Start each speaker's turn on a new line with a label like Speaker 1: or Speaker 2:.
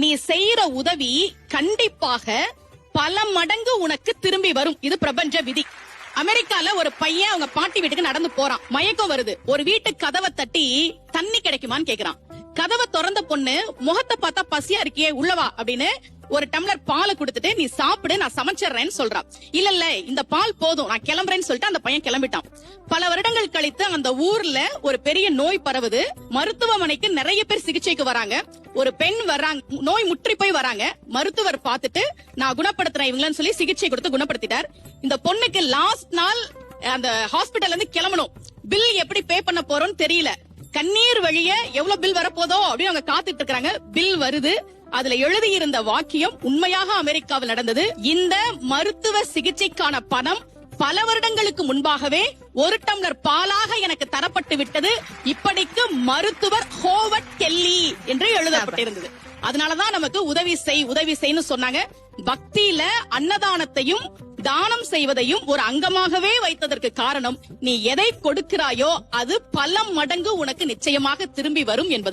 Speaker 1: நீ செய்யற உதவி கண்டிப்பாக பல மடங்கு உனக்கு திரும்பி வரும். இது பிரபஞ்ச விதி. அமெரிக்கால ஒரு பையன் அவங்க பாட்டி வீட்டுக்கு நடந்து போறான். மயக்கம் வருது. ஒரு வீட்டு கதவை தட்டி தண்ணி கிடைக்குமான்னு கேக்குறான். கதவை திறந்த பொண்ணு முகத்தை பார்த்தா பசியா இருக்கியே உள்ளவா அப்படின்னு ஒரு டம்ளர் பாலை கொடுத்துட்டு நீ சாப்பிடு நான் சமைச்சிடுறேன்னு சொல்றான். இல்ல இந்த பால் போதும் நான் கிளம்புறேன்னு சொல்லிட்டு அந்த பையன் கிளம்பிட்டான். பல வருடங்கள் கழித்து அந்த ஊர்ல ஒரு பெரிய நோய் பரவுது. மருத்துவமனைக்கு நிறைய பேர் சிகிச்சைக்கு வராங்க. ஒரு பெண் வர்றாங்க, நோய் முற்றி போய் வராங்க. மருத்துவர் பார்த்துட்டு நான் குணப்படுத்துறேன் இவங்களன்னு சொல்லி சிகிச்சை கொடுத்து குணப்படுத்திட்டார். இந்த பொண்ணுக்கு லாஸ்ட் நாள் அந்த ஹாஸ்பிட்டல்ல இருந்து கிளம்பணும். பில் எப்படி பே பண்ண போறோம்னு தெரியல. கண்ணீர் வழிய எவ்வளவு பில் வரப்போதோ அப்படின்னு அவங்க காத்துட்டு இருக்காங்க. பில் வருது. அதுல எழுதியிருந்த வாக்கியம் உண்மையாக அமெரிக்காவில் நடந்தது. இந்த மருத்துவ சிகிச்சைக்கான பணம் பல வருடங்களுக்கு முன்பாகவே ஒரு டம்ளர் பாலாக எனக்கு தரப்பட்டு விட்டது. இப்படிக்கு மருத்துவர் ஹோவர்ட் கெல்லி என்று எழுதப்பட்டிருந்தது. அதனாலதான் நமக்கு உதவி செய்ன்னு சொன்னாங்க. பக்தியில அன்னதானத்தையும் தானம் செய்வதையும் ஒரு அங்கமாகவே வைத்ததற்கு காரணம் நீ எதை கொடுக்கிறாயோ அது பல மடங்கு உனக்கு நிச்சயமாக திரும்பி வரும் என்பதா.